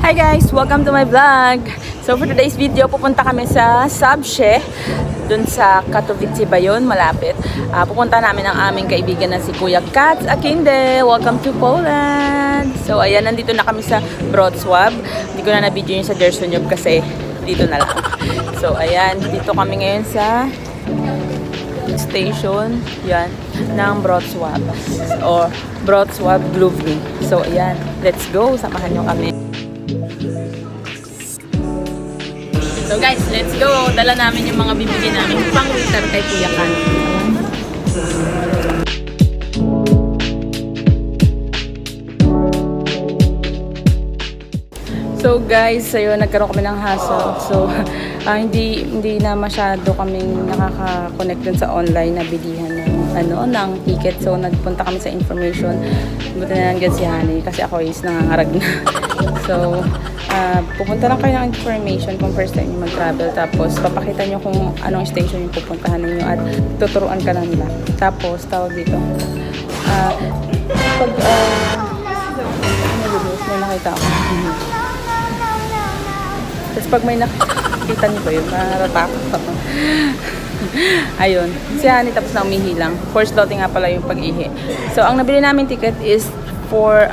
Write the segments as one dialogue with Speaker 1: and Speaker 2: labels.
Speaker 1: Hi guys! Welcome to my vlog! So for today's video, pupunta kami sa Zabrze, dun sa Katowice ba yun? Malapit. Pupunta namin ang aming kaibigan na si Kuya Kats Akinde. Welcome to Poland! So ayan, nandito na kami sa Wrocław. Hindi ko na na-video yun sa Jersonyob kasi dito na lang. So ayan, dito kami ngayon sa station yan ng Wrocław or Wrocław Główny. So ayan, let's go! Samahan nyo kami. So guys, let's go! Dala namin yung mga bibigyan namin pang winter kay Kuya Kan. So guys, ayun, nagkaroon kami ng hassle. So hindi na masyado kaming nakaka-connect dun sa online na bilihan ng ticket. So nagpunta kami sa information. Buti na lang si Hani kasi ako is nangangarag na. So pupunta lang kayo ng information kung first time nyo mag-travel. Tapos papakita nyo kung anong station yung pupuntahan ninyo at tuturuan ka lang nila. Tapos tawag dito pag may nakita ako. Tapos pag may nakita nyo ba yun, natatakot ako. Ayun, si Hani tapos na umihilang. First loading nga pala yung pag-ihi. So ang nabili namin ticket is for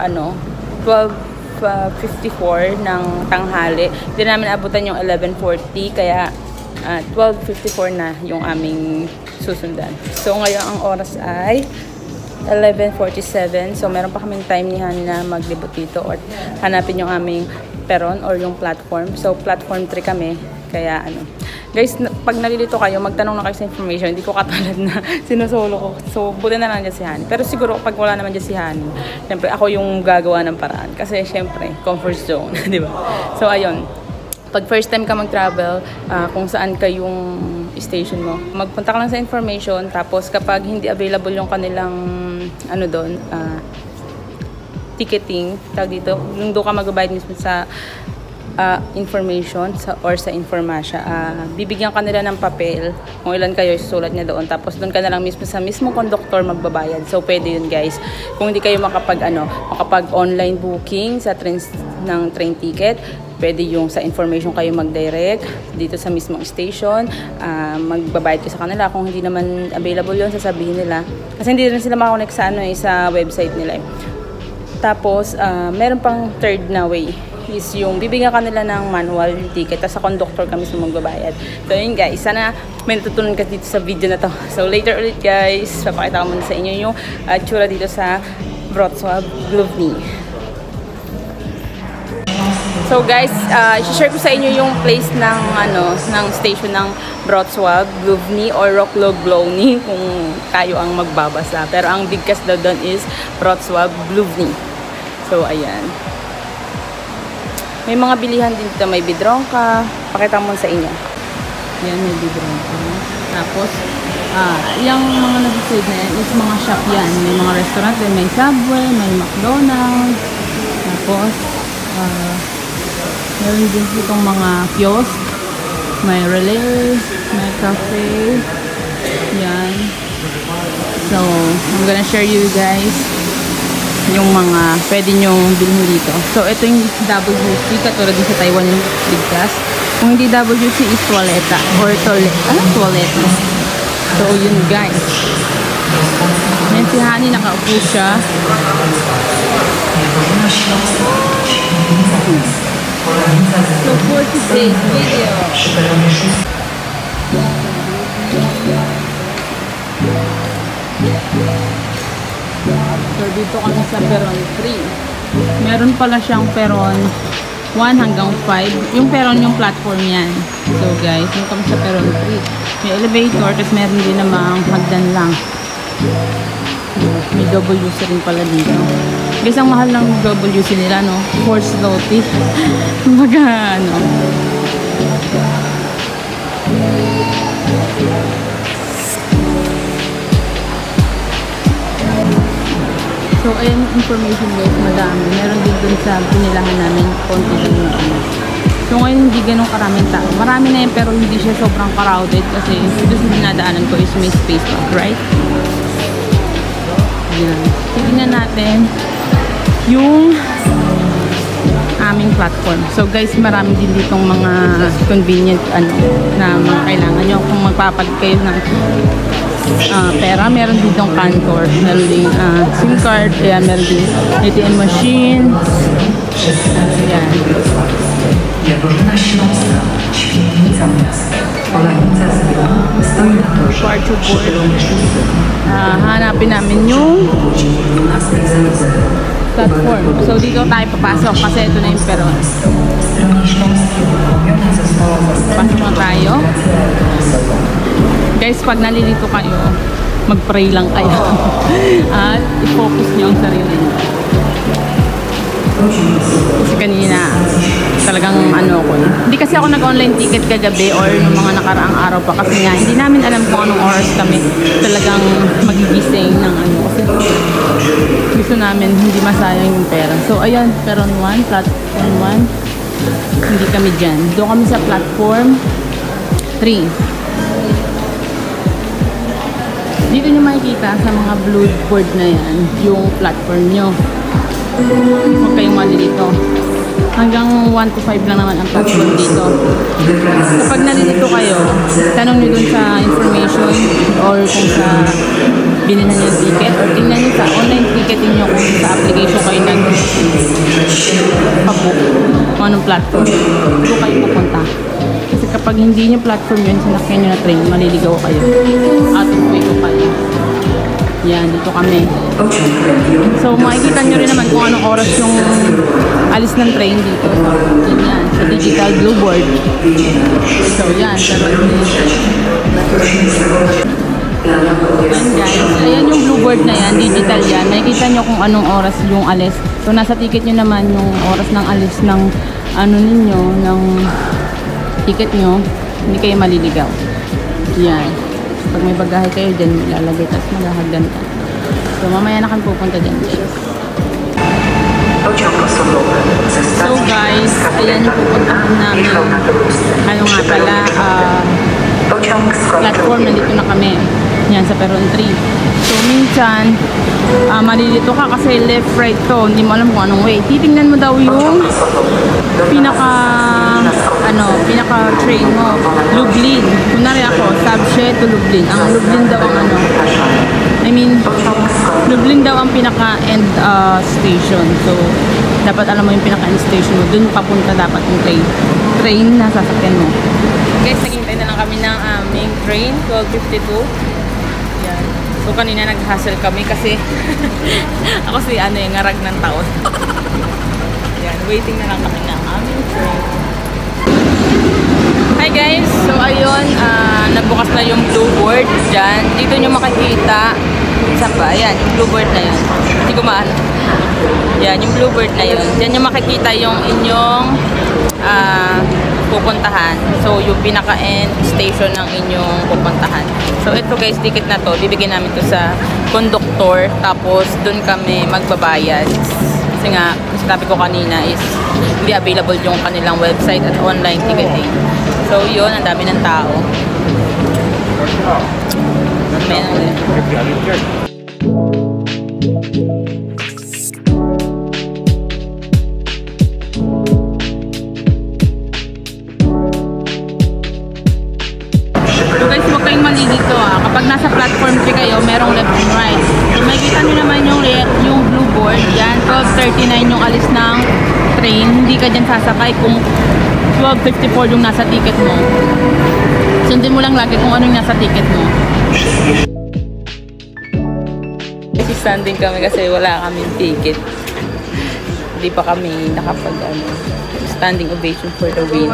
Speaker 1: 12:54 ng tanghali. Hindi namin abutan yung 11:40 kaya 12:54 na yung aming susundan. So ngayon ang oras ay 11:47. So meron pa kaming time ni Han na maglibot dito or hanapin yung aming peron or yung platform. So platform 3 kami. Kaya guys, pag nalilito kayo, magtanong na kayo sa information. Hindi ko katulad na sinusolo ko. So buti na lang dyan si Han. Pero siguro pag wala naman dyan si Han, siyempre ako yung gagawa ng paraan. Kasi siyempre, comfort zone. Di ba? So ayun. Pag first time ka mag-travel, kung saan ka yung station mo, magpunta ka lang sa information. Tapos kapag hindi available yung kanilang doon, ticketing, tawag dito, yung doon ka mag-abide mismo sa information or sa informasya, bibigyan ka nila ng papel kung ilan kayo, isusulat niya doon, tapos doon ka na lang mismo sa mismo conductor magbabayad. So pwede yun guys, kung hindi kayo makapag online booking sa ng train ticket, pwede yung sa information kayo mag-direct dito sa mismong station, magbabayad kayo sa kanila. Kung hindi naman available yun, sasabihin nila kasi hindi rin sila makakonect sa sa website nila. Tapos meron pang third na way is yung bibigyan ka nila ng manual ticket tapos sa conductor kami sa magbabayad. So yun guys, sana may natutunan ka dito sa video na to. So later ulit guys, papakita ko muna sa inyo yung tsura dito sa Wrocław Główny. So guys, i-share ko sa inyo yung place ng ng station ng Wrocław Główny or Wrocław Główny kung tayo ang magbabasa. Pero ang bigkas daw doon is Wrocław Główny. So ayan. May mga bilihan din dito, may bidrongka. Pakita mo sa inyo. Yan, may bidrongka. Tapos, yung mga nag-save na yan is mga shop yan. May mga restaurant, may Subway, may McDonald's. Tapos, meron din itong mga kiosk. May relay, may cafe. Yan. So, I'm gonna share you guys yung mga pwede nyong bilhin dito. So, ito yung WC. Katulad din sa Taiwan yung bigkas. Kung hindi WC is toileta or toileta. So, yun guys. Yan si Hani, nakaupo siya. So, for today's video, so, dito kami sa peron 3. Meron pala siyang peron 1 hanggang 5. Yung peron yung platform yan. So guys, dito kami sa peron 3. May elevator, tapos meron din namang hagdan lang. May WC rin pala dito. Guys, ang mahal ng WC nila, no? Horse roti. Mga So, ayan yung information guys, madami. Meron din dun sa pinilahan namin, konti din yung So, ngayon hindi ganun karaming tao. Marami na yun, pero hindi siya sobrang crowded kasi dito sa dinadaanan ko is may space pa, right? Yan. Tignan natin yung aming platform. So guys, marami din ditong mga convenient na mga kailangan nyo. Kung magpapalit kayo ng pera, meron ditong Cantor, meron din SIM card, kaya meron din ATM machine. Ayan. Departure board. Hanapin namin yung platform. So dito tayo papasok kasi ito na yung peron. Pasok na tayo. Guys, pag nalilito kayo, mag-pray lang kayo. At i-focus nyo ang sarili nyo. Kasi kanina, talagang ko. Hindi kasi ako nag-online ticket kagabi or nung mga nakaraang araw pa. Kasi nga, hindi namin alam kung anong oras kami talagang magigising ng Kasi gusto namin hindi masayang yung pera. So, ayan, peron 1, platform 1. Hindi kami dyan. Doon kami sa platform 3. Dito nyo makikita sa mga blue board na yan, yung platform nyo. Huwag kayong malilito. Hanggang 1 to 5 lang naman ang platform dito. Kapag nalilito kayo, tanong nyo dun sa information or kung sa binili nyo yung ticket or tingnan nyo sa online ticketing nyo kung sa application kayo nag-pabook kung anong platform. Dito kayo pupunta. Kasi kapag hindi nyo platform yun, sinakyan nyo na train, maliligaw kayo. Out of way ko kayo. Yan, dito kami. So, makikita nyo rin naman kung anong oras yung alis ng train dito. Yan, sa digital blue board. So, yan. Yan guys, ayan yung blue board na yan, digital yan. Makikita nyo kung anong oras yung alis. So, nasa ticket nyo naman yung oras ng alis ng ninyo, ng ticket nyo, hindi kayo maliligaw. Yan. Pag may bagahe kayo dyan, ilalagay tapos maghahagdan ka. So, mamaya na kami pupunta dyan, guys. So, guys, ayan yung pupuntahan namin. Ano nga pala, platform, nandito na kami. Yan, sa Peron 3. So, minsan, malilito ka kasi left, right to. Hindi mo alam kung anong way. Titingnan mo daw yung pinaka-train mo. Lublin. Kunwari ako, Sabshe to Lublin. Ang Lublin daw ang Lublin daw ang pinaka-end station. So, dapat alam mo yung pinaka-end station mo. Doon papunta dapat yung train na sasakyan mo. Guys, naghintay na lang kami ng aming train, 12:52. Yan. So, kanina nag-hustle kami kasi ako yung ngarag ng taon. Yan, waiting na lang kami ng aming train. Hi guys! So, ayun, nagbukas na yung blue board dyan. Dito nyo makikita. Saan ba? Ayan, yung blue board na yun. Hindi ko maano. Yan, yung blue board na yun. Dyan nyo makikita yung inyong pupuntahan. So, yung pinaka-end station ng inyong pupuntahan. So, ito guys, ticket na to. Bibigyan namin to sa conductor. Tapos, dun kami magbabayad. Kasi nga, sabi ko kanina is hindi available yung kanilang website at online ticketing. So, yun. Ang dami ng tao. So guys, huwag kayong mali dito kapag nasa platform 3 kayo, merong left and right. So makikita nyo naman yung blue board. Yan, 12:39 yung alis ng train. Hindi ka dyan sasakay kung 12:54 yung nasa ticket mo. Sundin mo lang lagi kung ano yung nasa ticket mo. Standing kami kasi wala kaming ticket. Hindi pa kami nakapag standing ovation for the win.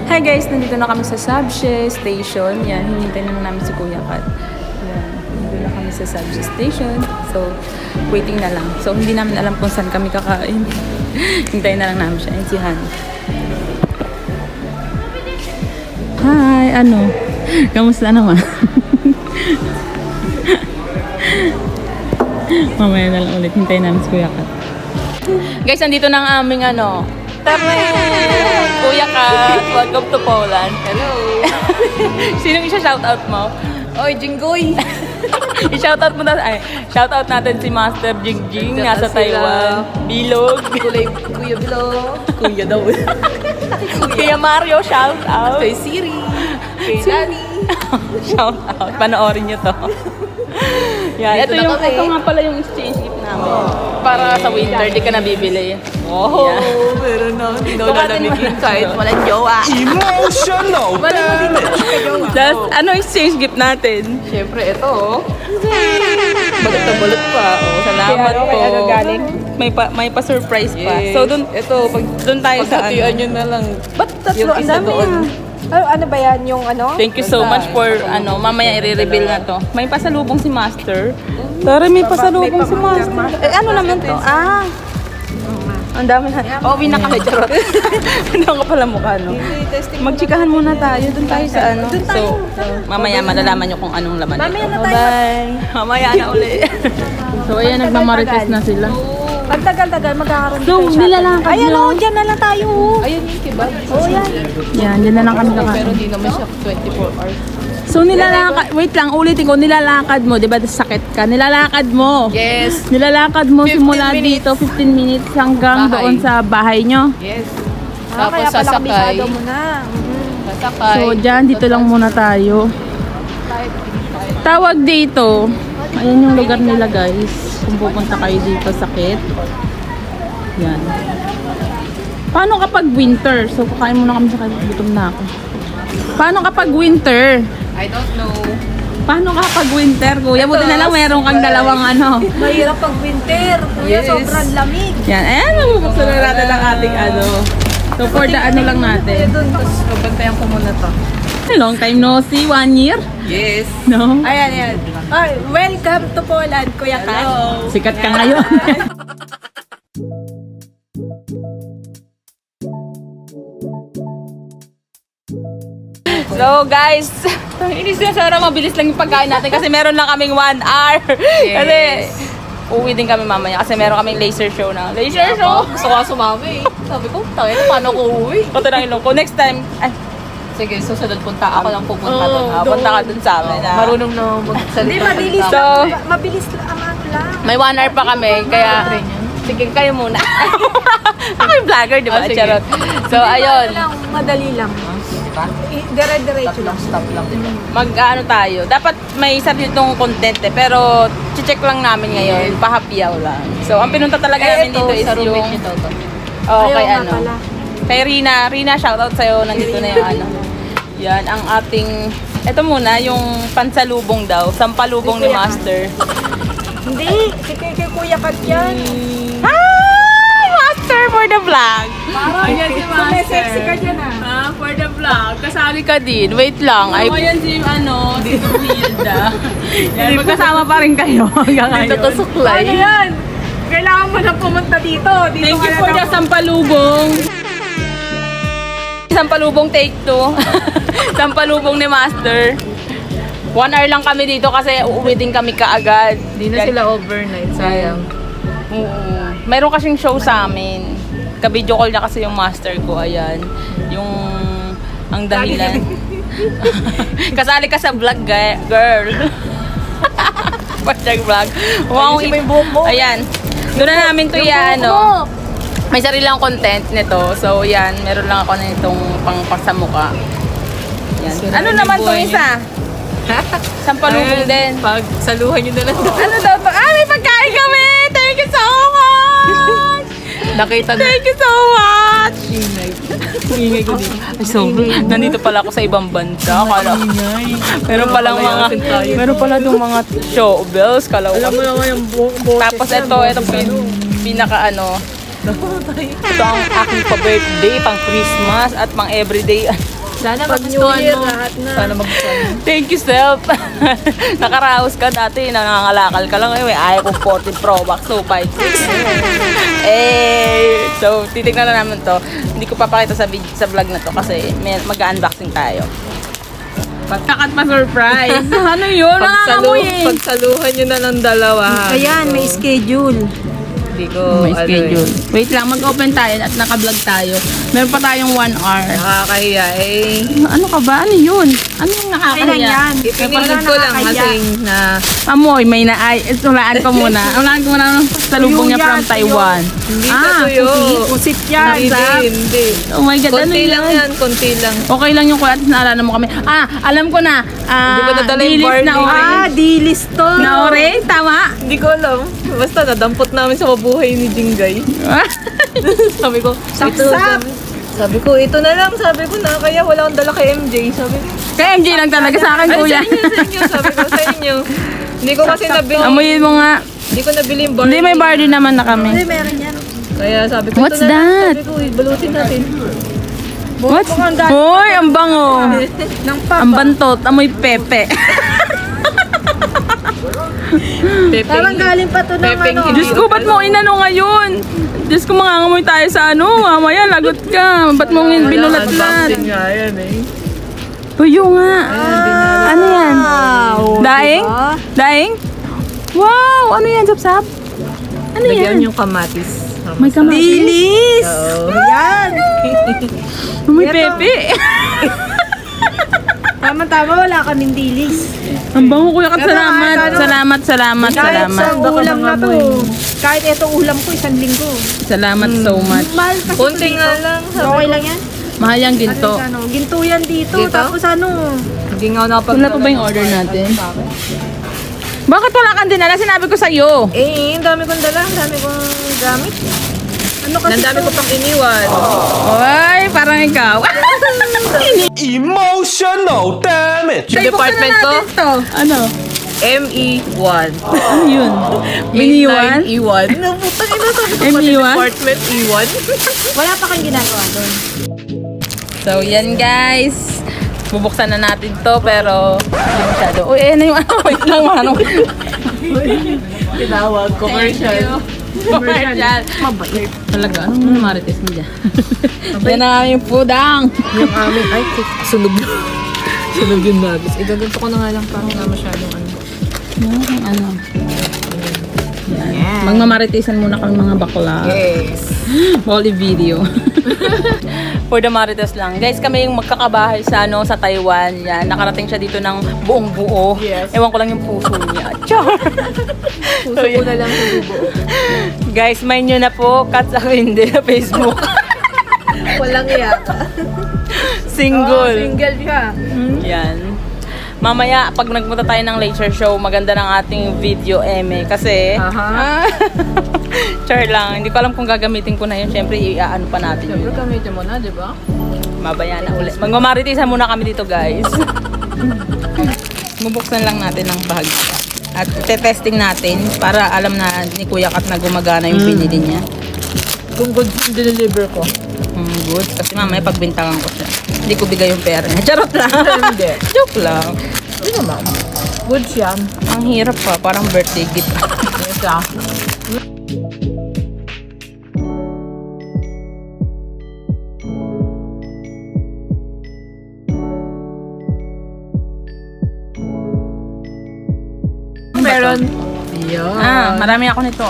Speaker 1: Hi guys, nandito na kami sa Sabshe Station. Yan, hinintay na namin si Kuya Kat. Yan, nandito na kami sa Sabshe Station. So, waiting na lang. So, hindi namin alam kung saan kami kakain. Hintayin na lang namin siya. Yan si Han. Hi, kamusta naman? Mamaya na lang ulit. Hintayin namin si Kuya Kat. Guys, nandito na ang aming Kuya Kat, welcome to Poland.
Speaker 2: Hello!
Speaker 1: Sinong isa shoutout mo?
Speaker 2: Oy, Jinggoy!
Speaker 1: I-shoutout mo na, shoutout natin si Master Jingjing, nasa Taiwan. Bilog.
Speaker 2: Kuya Bilog. Kuya daw.
Speaker 1: Kuya Mario, shoutout.
Speaker 2: Kay Siri. Kay Nani.
Speaker 1: Shoutout. Panoorin nyo to. Yan,
Speaker 2: Dito na kami.
Speaker 1: ito nga pala yung exchange gift namin. Para sa winter, di ka nabibili.
Speaker 2: Oh, meron na. Hindi daw lalamigin kahit walang jowa.
Speaker 3: Emotional damage.
Speaker 1: Tapos, ano exchange gift natin?
Speaker 2: Siyempre, ito oh. Balot na balot pa. Oh.
Speaker 1: Salamat po.
Speaker 2: Kaya ano galing?
Speaker 1: May pa-surprise pa.
Speaker 2: Yes.
Speaker 1: So,
Speaker 2: ito, pag
Speaker 1: doon tayo sa
Speaker 2: pagkatian
Speaker 1: ano.
Speaker 2: nyo na lang.
Speaker 1: Ba't tatlo?
Speaker 2: Yung
Speaker 1: Ang
Speaker 2: isa
Speaker 1: dami
Speaker 2: doon.
Speaker 4: Ano ba yan? Yung ano?
Speaker 1: Thank you so much for, mamaya i-reveal na to. May pasalubong si Master. Tara, may pasalubong si Master. Ano naman to? Ang dami na. Uwi na kami, charot. Ano ka pala mukha, no? Magchikahan muna tayo. Doon tayo sa ano. So, mamaya malalaman nyo kung anong laman
Speaker 4: Mamaya
Speaker 1: nito.
Speaker 4: na tayo.
Speaker 1: Bye! Mamaya na uli. So, ayan, nagmamarites na sila.
Speaker 4: Pag tagal-tagal, magkakaroon
Speaker 1: So, nilalakad
Speaker 4: Ayan
Speaker 1: nyo.
Speaker 4: o, dyan na lang tayo.
Speaker 2: Ayun yung kebab.
Speaker 4: Oo, yan.
Speaker 1: Yan, dyan na lang kami kakain.
Speaker 2: Pero di naman siya 24 hours.
Speaker 1: So nilalakad, wait lang, ulitin ko, nilalakad mo, di ba sakit ka? Nilalakad mo.
Speaker 2: Yes.
Speaker 1: Nilalakad mo
Speaker 2: 15
Speaker 1: simula
Speaker 2: minutes.
Speaker 1: dito, 15 minutes hanggang
Speaker 2: Bahay.
Speaker 1: doon sa bahay nyo.
Speaker 2: Yes.
Speaker 4: Ah,
Speaker 2: Tapos
Speaker 4: kaya pala
Speaker 2: sasakay.
Speaker 4: kabisado mo na.
Speaker 2: Sasakay.
Speaker 1: So dyan, dito lang muna tayo. Tawag dito, ayan yung lugar nila guys. Kung pupunta kayo dito, sakit. Yan. Paano kapag winter? So kakain muna kami sa kayo, gutom na ako. Paano kapag winter?
Speaker 2: I don't know.
Speaker 1: Paano kapag winter, kuya? Buti na lang meron kang dalawang ano.
Speaker 4: Mahirap pag winter. Kuya,
Speaker 2: Yes.
Speaker 4: sobrang lamig.
Speaker 1: Yan, ayan, mabubuksan na natin ang ating ano. So for the ano lang natin.
Speaker 2: Tapos babantayan ko muna to.
Speaker 1: Long time no see, 1 year?
Speaker 2: Yes.
Speaker 1: No?
Speaker 4: Ayan, ayan. Ay, welcome to Poland, Kuya Kat.
Speaker 1: Sikat ka ngayon. So guys, inis na sana mabilis lang yung pagkain natin kasi meron lang kaming 1 hour. Kasi uwi din kami mamaya kasi meron kaming laser show na. Laser show!
Speaker 2: Gusto ko sumami. Sabi ko, tayo, paano ko uwi?
Speaker 1: Ito na ilong ko. Next time, ay,
Speaker 2: Sige, susunod punta. Ako lang pupunta doon.
Speaker 1: punta ka dun sa amin.
Speaker 2: Marunong na magsalita.
Speaker 4: Hindi, mabilis
Speaker 1: So,
Speaker 4: lang. Mabilis lang. Ang ano lang.
Speaker 1: may 1 hour pa kami, kaya sige, kayo muna. Ako yung vlogger, di ba?
Speaker 2: Ah, sige.
Speaker 1: Charot. So, ayun.
Speaker 4: Ano lang, madali lang. Dire-diretso lang.
Speaker 2: Stop lang, diba?
Speaker 1: Mag-ano tayo. Dapat may sarili itong content eh. Pero, check lang namin ngayon. Pahapiyaw lang. So, ang pinunta talaga namin dito is
Speaker 2: sa
Speaker 1: yung...
Speaker 2: roommate nito to.
Speaker 1: Oh,
Speaker 4: Ayaw
Speaker 1: kay
Speaker 4: nga
Speaker 1: ano.
Speaker 4: pala.
Speaker 1: Kay Rina. Rina, shoutout sa'yo. Nandito na yung ano. Yan, ang ating... Ito muna, yung pansalubong daw. Sampalubong ni Master.
Speaker 4: Hindi, si kay Kuya Kat yan.
Speaker 1: Hi! Master for the vlog!
Speaker 4: Ayan si Master. Sexy ka dyan ah.
Speaker 1: For the vlog. Kasali ka din. Wait lang. Ay, ayan si ano, si Hilda. Yan, magkasama pa rin kayo hanggang
Speaker 2: Dito
Speaker 1: ngayon.
Speaker 2: to suklay.
Speaker 4: Ano yan? Kailangan mo na pumunta dito. Dito
Speaker 1: Thank
Speaker 4: ka
Speaker 1: you
Speaker 4: na
Speaker 1: for the
Speaker 4: lang.
Speaker 1: sampalubong. Sampalubong take 2. Sampalubong ni Master. 1 hour lang kami dito kasi uuwi din kami kaagad.
Speaker 2: Hindi na sila overnight, sayang.
Speaker 1: Oo. Mayroon kasing show sa amin. Ka-video call na kasi yung master ko. Ayan. Yung... Ang dahilan. Kasali ka sa vlog, girl. Pag vlog. Wow,
Speaker 4: Ayusin mo yung buhok mo.
Speaker 1: Ayan. Doon na namin to ano. May sarili lang content nito. So, yan. Meron lang ako na itong pangpasamuka. Yan.
Speaker 2: Sira
Speaker 1: Ano
Speaker 2: yung
Speaker 1: naman
Speaker 2: buhay
Speaker 1: itong isa? Sampalubong din.
Speaker 2: Pag saluhan nyo na lang daw.
Speaker 1: Ano daw to? Ah, may pagkain kami! Thank you so much!
Speaker 2: Nakita na.
Speaker 1: Thank you so much!
Speaker 2: Ingay ko din.
Speaker 1: Ay, so, nandito pala ako sa ibang bansa. Kala ko. Meron palang mga,
Speaker 2: Palayasin tayo.
Speaker 1: meron pala itong mga showbills. Kala ko.
Speaker 4: Alam mo naman yung boses
Speaker 1: Tapos
Speaker 4: yan,
Speaker 1: ito
Speaker 4: boses
Speaker 1: po
Speaker 4: ano.
Speaker 1: yung pinaka ano. Ito ang aking pa-birthday, pang Christmas, at pang everyday.
Speaker 2: Sana
Speaker 4: Pag New
Speaker 2: magustuhan
Speaker 4: Year,
Speaker 2: mo.
Speaker 4: lahat na.
Speaker 2: Sana magustuhan mo.
Speaker 1: Thank you, self. Nakaraos ka dati, nangangalakal ka lang. May ayaw ko 40 Pro Max, so 5.6. So, titignan na namin to. Hindi ko papakita sa vlog na to kasi mag-unboxing tayo. Pagkakat pa surprise. Ano yun? Nakakamoy eh.
Speaker 2: Pagsaluhan nyo na ng dalawa.
Speaker 4: Ayan, may schedule.
Speaker 2: Hindi ko,
Speaker 1: May schedule. Wait lang, mag-open tayo at naka-vlog tayo. Meron pa tayong 1 hour.
Speaker 2: Nakakahiya eh.
Speaker 1: Ano ka ba? Ano yun? Ano yung nakakahiya?
Speaker 2: Ipinilid ko lang kasi na
Speaker 1: Amoy, may naay. Tulaan ko muna. Tulaan ko muna ng salubong niya from Taiwan.
Speaker 2: hindi sa tuyo.
Speaker 4: Pusit yan.
Speaker 2: Hindi.
Speaker 1: Oh my God, ano
Speaker 2: Konti lang
Speaker 1: yan?
Speaker 2: yan, konti lang.
Speaker 1: Okay lang yung kuya at naalala mo kami. Alam ko na.
Speaker 2: Hindi ko nadala yung
Speaker 1: dilis
Speaker 2: barley.
Speaker 1: na orange.
Speaker 4: Dilis to.
Speaker 1: Na orange, tama?
Speaker 2: Hindi ko alam. Basta nadampot namin sa mabuhay ni Jingay. Sabi ko, sabi ko, ito na lang. Sabi ko na, kaya wala akong dala kay MJ. Sabi ko,
Speaker 1: Kaya MJ lang talaga sa akin,
Speaker 2: ay,
Speaker 1: kuya.
Speaker 2: sa inyo. Sabi ko, sa inyo. Hindi ko kasi nabili.
Speaker 1: Amoyin mo nga.
Speaker 2: Hindi ko nabili yung barley.
Speaker 1: Hindi, may barley naman na kami.
Speaker 4: Meron yan.
Speaker 2: Kaya sabi ko,
Speaker 1: What's
Speaker 2: ito na lang.
Speaker 1: that?
Speaker 2: Sabi ko, balutin natin.
Speaker 1: What? Hoy, ang bango.
Speaker 4: Nang
Speaker 1: Ang bantot, amoy pepe.
Speaker 4: Parang galing pa to ng
Speaker 2: Pepeng
Speaker 4: ano.
Speaker 1: Diyos ko, ba't mo inano ngayon? Diyos ko, mangangamoy tayo sa ano. Mamaya, lagot ka. Ba't mo binulat-lat?
Speaker 2: Unboxing nga yan eh.
Speaker 1: Tuyo nga. Ano yan? Daing?
Speaker 4: Diba?
Speaker 1: Daing? Wow! Ano yan, Sapsap? Ano
Speaker 2: Lagyan
Speaker 1: yan?
Speaker 2: yung kamatis.
Speaker 1: May kamatis.
Speaker 4: Dilis!
Speaker 2: Oo.
Speaker 4: Yan!
Speaker 1: May pepe.
Speaker 4: Tama-tama, wala kaming dilis.
Speaker 1: Ang bango, kuya Kat.
Speaker 4: Pero
Speaker 1: Salamat.
Speaker 4: ano,
Speaker 1: Salamat, salamat,
Speaker 4: Kahit
Speaker 1: salamat.
Speaker 4: sa ulam na to, kahit ito ulam ko, 1 linggo.
Speaker 1: Salamat so much.
Speaker 4: Mahal kasi
Speaker 2: Konti
Speaker 4: ito
Speaker 2: nga
Speaker 4: dito.
Speaker 2: lang. Sabi
Speaker 4: Okay
Speaker 2: ko.
Speaker 4: lang yan?
Speaker 1: Mahal yung ginto.
Speaker 4: Ano, ginto yan dito.
Speaker 2: Dito?
Speaker 4: Tapos ano?
Speaker 2: Hindi nga ako nakapag-
Speaker 1: Wala pa ba yung order natin? Bakit wala kang dinala? Sinabi ko sa'yo.
Speaker 2: Eh, ang dami kong dala. Ang dami kong gamit.
Speaker 4: Ano kasi
Speaker 2: Ang dami ko pang iniwan.
Speaker 1: Oy, parang ikaw.
Speaker 3: Emotional damage.
Speaker 2: Sa department ko,
Speaker 1: Ano?
Speaker 2: ME1.
Speaker 1: Ano yun? Biniwan?
Speaker 2: E1. Naputang ina, sabi ko pati
Speaker 1: ME1?
Speaker 2: department E1.
Speaker 4: wala pa kang ginagawa doon.
Speaker 1: So, yan guys. Bubuksan na natin to, pero hindi masyado. Uy, ano yung ano? Wait lang, manong.
Speaker 2: Tinawag, commercial.
Speaker 1: Commercial. Mabait. Talaga, anong marites mo dyan? Yan na nga yung pudang.
Speaker 2: Yung amin, ay, sunog yun. Sunog yung nagis. Igaganto ko na nga lang parang nga masyadong ano.
Speaker 1: Ano? Yan. Magmamaritisan muna kami mga bakla.
Speaker 2: Yes.
Speaker 1: Bawal video. For the marites lang. Guys, kami yung magkakabahay sa ano sa Taiwan. Yan, nakarating siya dito ng buong buo.
Speaker 2: Yes.
Speaker 1: Ewan ko lang yung puso niya. Char!
Speaker 2: Puso ko na lang sa bubo.
Speaker 1: Guys, mind nyo na po, cut sa hindi na Facebook.
Speaker 2: Walang iyak.
Speaker 1: Single.
Speaker 4: Single siya.
Speaker 1: Yan. Mamaya, pag nagpunta tayo ng laser show, maganda ng ating video, Eme. Kasi, char lang. Hindi ko alam kung gagamitin ko na yun. Siyempre, iaano pa natin yun.
Speaker 2: Siyempre gamitin mo na, di ba?
Speaker 1: Mabaya na ulit. Magmamaritisan muna kami dito, guys. Mubuksan lang natin ang bag. At testing natin para alam na ni Kuya Kat na gumagana yung pinili niya.
Speaker 2: Kung good yung deliver ko.
Speaker 1: Good. Kasi mamaya pagbintangan ko siya. Hindi ko bigay yung pera niya. Charot lang.
Speaker 2: Hindi.
Speaker 1: Joke lang.
Speaker 2: Hindi naman. Good siya.
Speaker 1: Ang hirap pa. Parang birthday gift.
Speaker 2: Yes, ah. Meron.
Speaker 1: Ah, marami ako nito.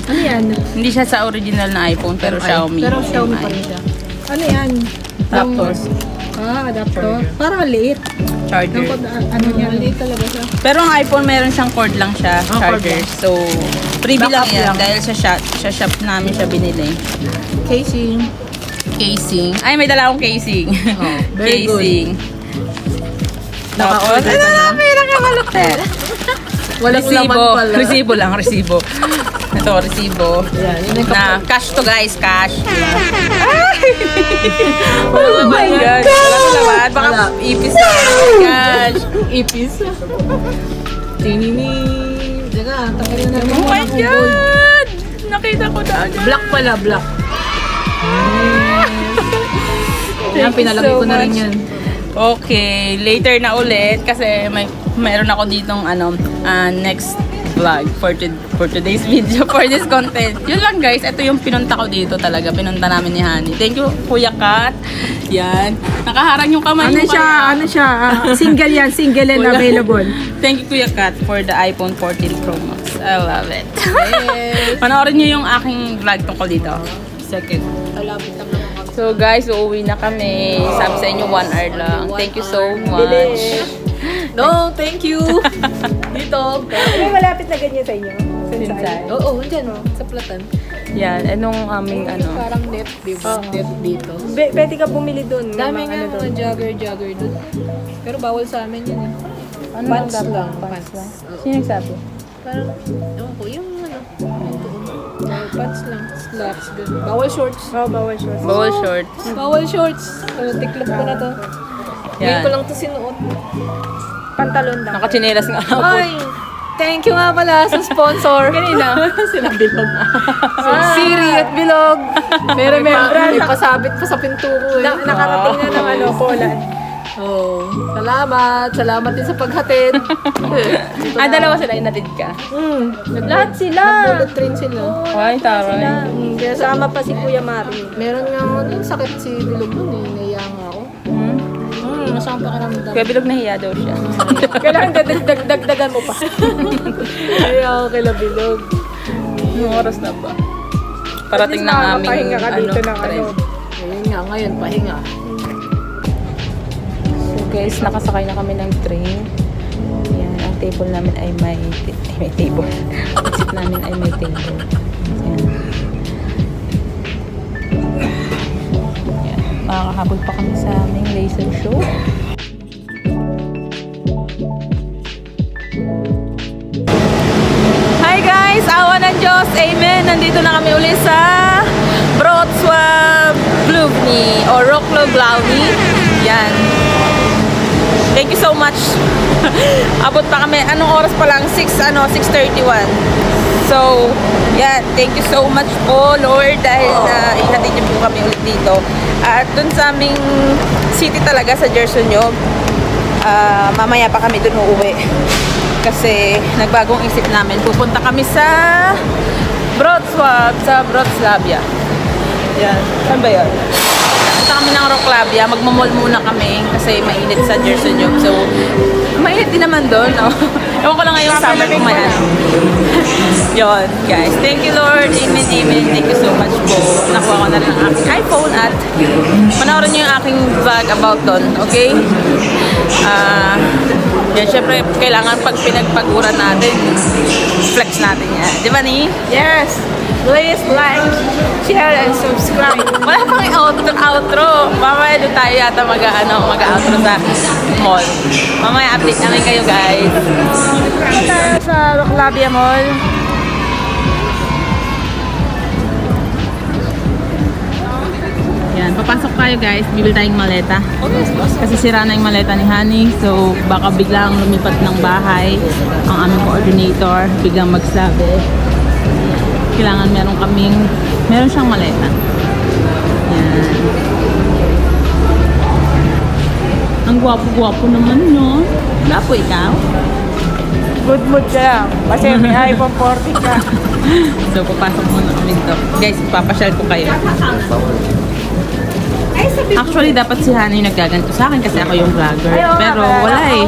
Speaker 4: Ano yan?
Speaker 1: Hindi siya sa original na iPhone, pero Xiaomi.
Speaker 2: Pero Xiaomi pa rin siya.
Speaker 4: Ano yan?
Speaker 1: Laptop.
Speaker 4: Adapter. Parang liit.
Speaker 1: Charger.
Speaker 4: Ano niya?
Speaker 2: Maliit talaga siya.
Speaker 1: Pero ang iPhone meron siyang cord lang siya, charger. So, freebie lang
Speaker 2: Backup
Speaker 1: yan.
Speaker 2: lang.
Speaker 1: Dahil sa shop namin siya binili.
Speaker 2: Casing.
Speaker 1: Casing. Ay, may dala akong casing.
Speaker 2: Oh, very good.
Speaker 1: Casing. Tapos,
Speaker 2: Naka-order ka na?
Speaker 1: meron ka malupit.
Speaker 2: Walang laman pala.
Speaker 1: Resibo lang, resibo. Ito, resibo.
Speaker 2: Yan, yun yung
Speaker 1: Na, cash to guys, cash. Oh my God. Wala ko naman. Baka
Speaker 2: Wala.
Speaker 1: ipis na. Cash.
Speaker 2: ipis. Tinini. Teka, tanggalin na natin.
Speaker 1: Oh my God! Nakita ko na agad.
Speaker 2: Black pala, black. Yan,
Speaker 1: Thank you
Speaker 2: pinalagay
Speaker 1: so
Speaker 2: ko na rin
Speaker 1: much.
Speaker 2: yan.
Speaker 1: Okay, later na ulit kasi mayroon ako ditong next vlog for today's video, for this content. Yun lang guys, ito yung pinunta ko dito talaga. Pinunta namin ni Honey. Thank you, Kuya Kat. Yan. Nakaharang yung kamay
Speaker 4: Ano
Speaker 1: mo
Speaker 4: siya?
Speaker 1: kaya.
Speaker 4: Ano siya? Single yan. Single and
Speaker 1: Wala.
Speaker 4: available.
Speaker 1: Thank you, Kuya Kat, for the iPhone 14 Pro Max. I love it.
Speaker 2: Yes.
Speaker 1: Panoorin niyo yung aking vlog tungkol dito. Second.
Speaker 2: Malapit lang naman kami.
Speaker 1: So guys, uuwi na kami. Sabi sa inyo 1 hour lang. Thank you so much.
Speaker 2: No, thank you. Dito.
Speaker 4: May malapit na ganyan sa inyo?
Speaker 1: Sinsay.
Speaker 2: Oo, andyan o. Sa Platan.
Speaker 1: Yan, anong aming ano.
Speaker 2: Parang net, di ba? Net dito.
Speaker 4: Pwede ka bumili dun.
Speaker 2: Dami nga
Speaker 4: ano
Speaker 2: mga jogger doon. Pero bawal sa amin yun eh.
Speaker 1: Ano
Speaker 2: Pants
Speaker 1: dapat?
Speaker 2: lang.
Speaker 1: Pants lang.
Speaker 2: Oo.
Speaker 1: Sino nagsabi?
Speaker 2: Parang, ewan ko, yung ano, pants lang, slacks, gano'n. Bawal shorts.
Speaker 4: Oh, bawal shorts.
Speaker 1: Bawal shorts.
Speaker 2: Bawal shorts. Tiklop ko na to. Ngayon ko
Speaker 1: Yan.
Speaker 2: lang to sinuot.
Speaker 4: Pantalon lang.
Speaker 1: Nakachinelas nga ako.
Speaker 2: Ay, thank you nga pala sa sponsor. Kanina. Sila Bilog. Siri at Bilog. May remembrance. May pasabit pa sa pinto ko eh.
Speaker 4: Nakarating na ng ano, Poland.
Speaker 2: Oh, salamat. Salamat din sa paghatid.
Speaker 1: Dalawa sila yung natid ka.
Speaker 4: Lahat sila.
Speaker 2: Bullet train sila.
Speaker 1: Ay, taray.
Speaker 2: Kaya
Speaker 4: Kasama pa si Kuya Mario.
Speaker 2: meron nga ano, sakit si Bilog nun eh. Naiya nga ako. Masama pa karamdam.
Speaker 1: Kuya Bilog nahiya daw siya.
Speaker 4: Kailangan dagdagan mo pa.
Speaker 2: Kaya ako kila Bilog.
Speaker 1: Anong oras na ba? Parating ng aming
Speaker 4: Pahinga ka dito ng
Speaker 1: train.
Speaker 4: ano.
Speaker 2: Ayun nga, ngayon, pahinga.
Speaker 1: So guys, nakasakay na kami ng train. Yan, ang table namin ay may table. Ang seat namin ay may table. Yan. Yan. Makakahabol pa kami sa aming laser show. Hi guys! Awa ng Diyos! Amen! Nandito na kami uli sa Wrocław Główny o Wrocław Główny. Yan. Thank you so much. Abot pa kami. Anong oras pa lang? 6:31. So, yan. Thank you so much po, Lord, dahil ihatid niyo po kami ulit dito. At dun sa aming city talaga, sa Jersonyo, mamaya pa kami dun uuwi. Kasi nagbagong isip namin. Pupunta kami sa Wrocław, sa Wrocławia. Yan. Saan ba yun? Punta kami ng Wrocławia. Magmamall muna kami kasi mainit sa Jersonyo. So, mainit din naman doon. No? Ewan ko lang ngayong summer kung may ano. Yun, guys. Thank you, Lord. Amen, amen. Thank you so much po. Nakuha ko na lang ang aking iPhone at panoorin niyo yung aking vlog about doon. Okay? Yan, syempre, kailangan pag pinagpaguran natin, flex natin yan. Di ba, ni?
Speaker 4: Yes! Please like, share, and subscribe.
Speaker 1: Wala pang outro. Mamaya doon tayo yata mag-outro sa mall. Mamaya update namin kayo, guys. Punta tayo sa Wrocławia Mall. Yan, papasok tayo, guys. Bibili tayong maleta. Kasi sira na yung maleta ni Honey. So, baka biglang lumipat ng bahay ang aming coordinator. Biglang magsabi. Kailangan meron siyang maleta. Yan. Ang gwapo-gwapo naman, no? Wala po ikaw?
Speaker 4: Good mood ka lang. Kasi may iPhone 40 ka.
Speaker 1: So, papasok muna kami dito. Guys, papasyal ko kayo. Actually, dapat si Hana yung naggaganto sa akin kasi ako yung vlogger. Pero wala eh.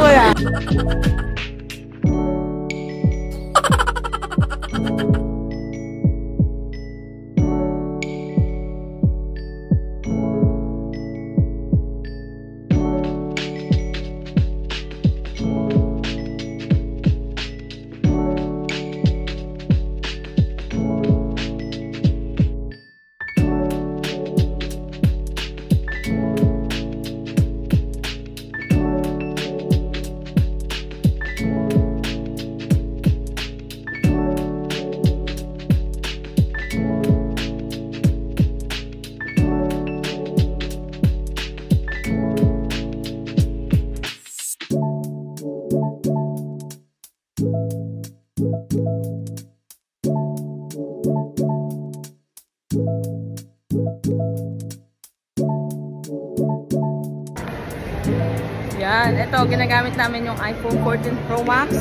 Speaker 1: Yan, ito, ginagamit namin yung iPhone 14 Pro Max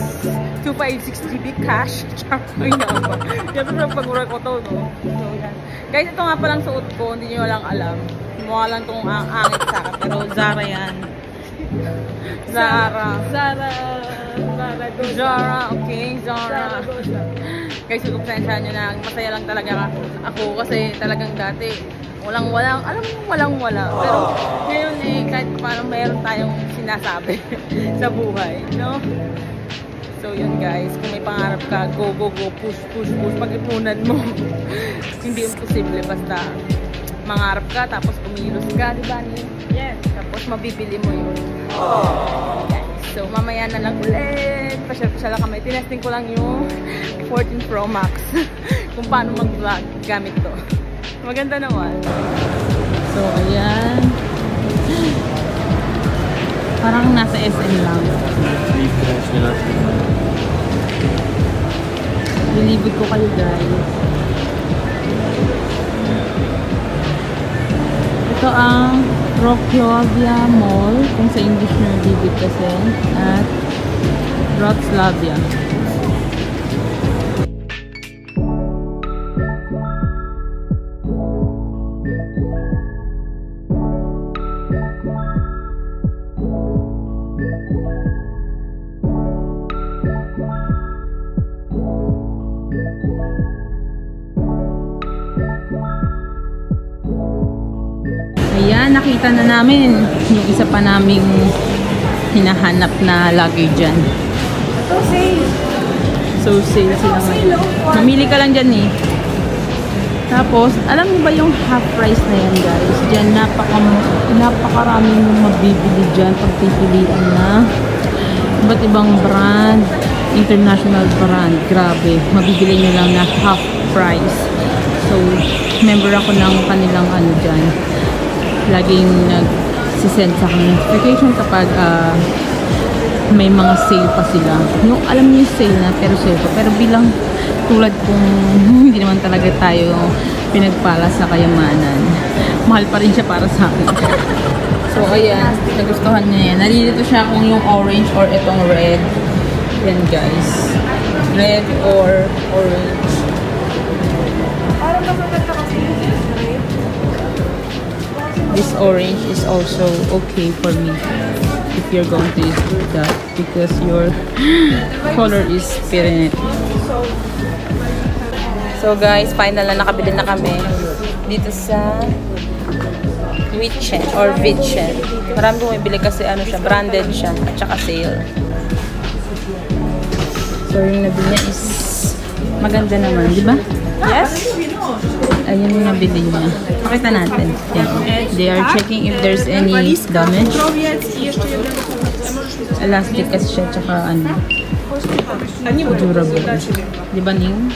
Speaker 1: 256GB cash. Ay, naman. Yan sa pag-work ko to, no? So, yan. Guys, ito nga palang suot ko, hindi nyo lang alam. Mukha lang itong angit sa akin, pero Zara yan. Zara. Zara, okay, Zara. Guys, pagpasensyahan nyo na, masaya lang talaga ako kasi talagang dati walang-wala, alam mo walang-wala. Pero ngayon eh, kahit paano mayroon tayong sinasabi sa buhay, no? So yun guys, kung may pangarap ka, go, push, pag-ipunan mo. Hindi imposible, basta mangarap ka, tapos kumilos ka, di ba? Yes. Tapos mabibili mo yun. So mamaya na lang ulit, pasyal kami. Tinesting ko lang yung 14 Pro Max kung paano mag-vlog gamit to. Maganda naman. So ayan. Parang nasa SM lang. Nilibot ko kayo guys. Ito ang Wrocławia Mall, kung sa English na nilibot kasi, at Wrocławia. Ayan, nakita na namin yung isa pa naming hinahanap na lagay dyan. So sale sila ngayon. Mamili ka lang dyan eh. Tapos, alam mo ba yung half price na yan guys? Dyan napakaraming mabibili dyan pagpipilian na iba't ibang brand, international brand. Grabe, mabibili nyo lang na half price. So, member ako ng kanilang ano dyan. Laging nagsisend sa akin notification kapag may mga sale pa sila. Yung alam niyo yung sale na pero bilang tulad kung hindi naman talaga tayo pinagpala sa kayamanan, mahal pa rin siya para sa akin. So ayan, nagustuhan niya yan. Nalilito siya kung yung orange or itong red. Yan guys, red or orange. This orange is also okay for me if you're going to use that because your color is pyramid. So guys, final na nakabili na kami dito sa Witchen or Vitchen. Marami kong ibili kasi ano siya, branded siya at saka sale. So yung nabili niya is maganda naman, di ba? Yes? Ayun yung nabili niya. Pakita natin. Yeah. They are checking if there's any damage. Elastic kasi siya, tsaka ano, durable. Di ba, Ning?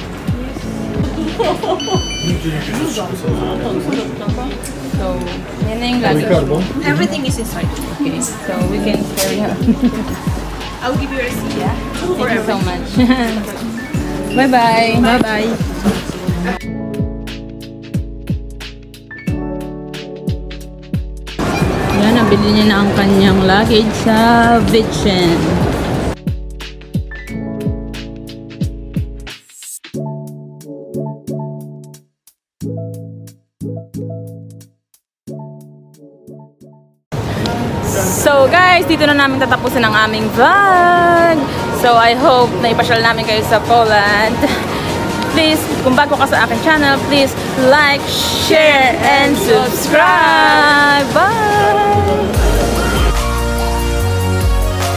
Speaker 1: So, yan na yung luggage.
Speaker 4: Everything is inside.
Speaker 1: Okay, so we can carry on.
Speaker 4: I'll give you a receipt, yeah?
Speaker 1: Thank you so much. Bye-bye. Bye-bye. Yan, nabili niya na ang kanyang luggage sa Vitchen. So guys, dito na namin tatapusin ang aming vlog. So I hope na ipasyal namin kayo sa Poland. Please, kung bago ka sa aking channel, please like, share, and subscribe. Bye!